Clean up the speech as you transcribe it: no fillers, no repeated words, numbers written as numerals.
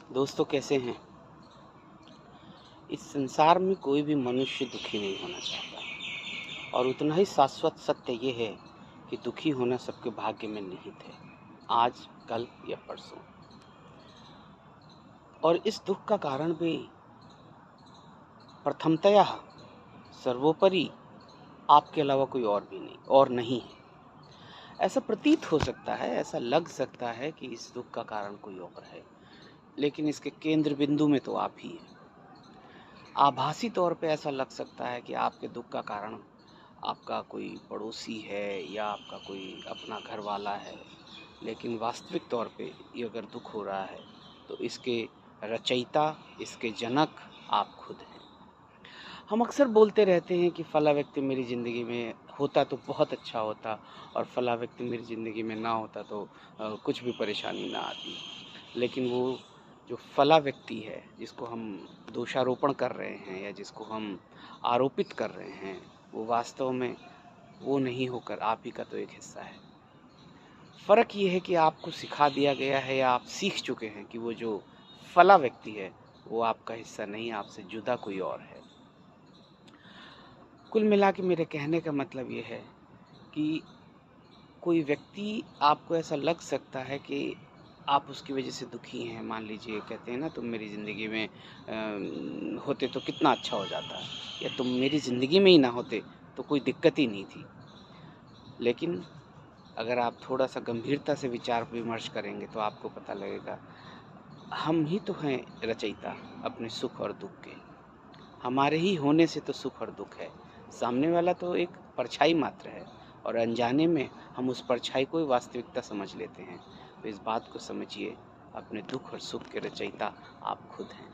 दोस्तों कैसे हैं। इस संसार में कोई भी मनुष्य दुखी नहीं होना चाहता और उतना ही शाश्वत सत्य ये है कि दुखी होना सबके भाग्य में निहित है, आज कल या परसों। और इस दुख का कारण भी प्रथमतया सर्वोपरि आपके अलावा कोई और भी नहीं है। ऐसा प्रतीत हो सकता है, ऐसा लग सकता है कि इस दुख का कारण कोई और है, लेकिन इसके केंद्र बिंदु में तो आप ही हैं। आभासी तौर पे ऐसा लग सकता है कि आपके दुख का कारण आपका कोई पड़ोसी है या आपका कोई अपना घर वाला है, लेकिन वास्तविक तौर पे ये अगर दुख हो रहा है तो इसके रचयिता, इसके जनक आप खुद हैं। हम अक्सर बोलते रहते हैं कि फला व्यक्ति मेरी ज़िंदगी में होता तो बहुत अच्छा होता और फला व्यक्ति मेरी ज़िंदगी में ना होता तो कुछ भी परेशानी ना आती। लेकिन वो जो फला व्यक्ति है, जिसको हम दोषारोपण कर रहे हैं या जिसको हम आरोपित कर रहे हैं, वो वास्तव में वो नहीं होकर आप ही का तो एक हिस्सा है। फ़र्क ये है कि आपको सिखा दिया गया है या आप सीख चुके हैं कि वो जो फला व्यक्ति है, वो आपका हिस्सा नहीं, आपसे जुदा कोई और है। कुल मिला के मेरे कहने का मतलब ये है कि कोई व्यक्ति आपको ऐसा लग सकता है कि आप उसकी वजह से दुखी हैं। मान लीजिए कहते हैं ना, तुम मेरी ज़िंदगी में होते तो कितना अच्छा हो जाता, या तुम मेरी ज़िंदगी में ही ना होते तो कोई दिक्कत ही नहीं थी। लेकिन अगर आप थोड़ा-सा गंभीरता से विचार विमर्श करेंगे तो आपको पता लगेगा, हम ही तो हैं रचयिता अपने सुख और दुःख के। हमारे ही होने से तो सुख और दुःख है। सामने वाला तो एक परछाई मात्र है और अनजाने में हम उस परछाई को ही वास्तविकता समझ लेते हैं। तो इस बात को समझिए, अपने दुःख और सुख के रचयिता आप खुद हैं।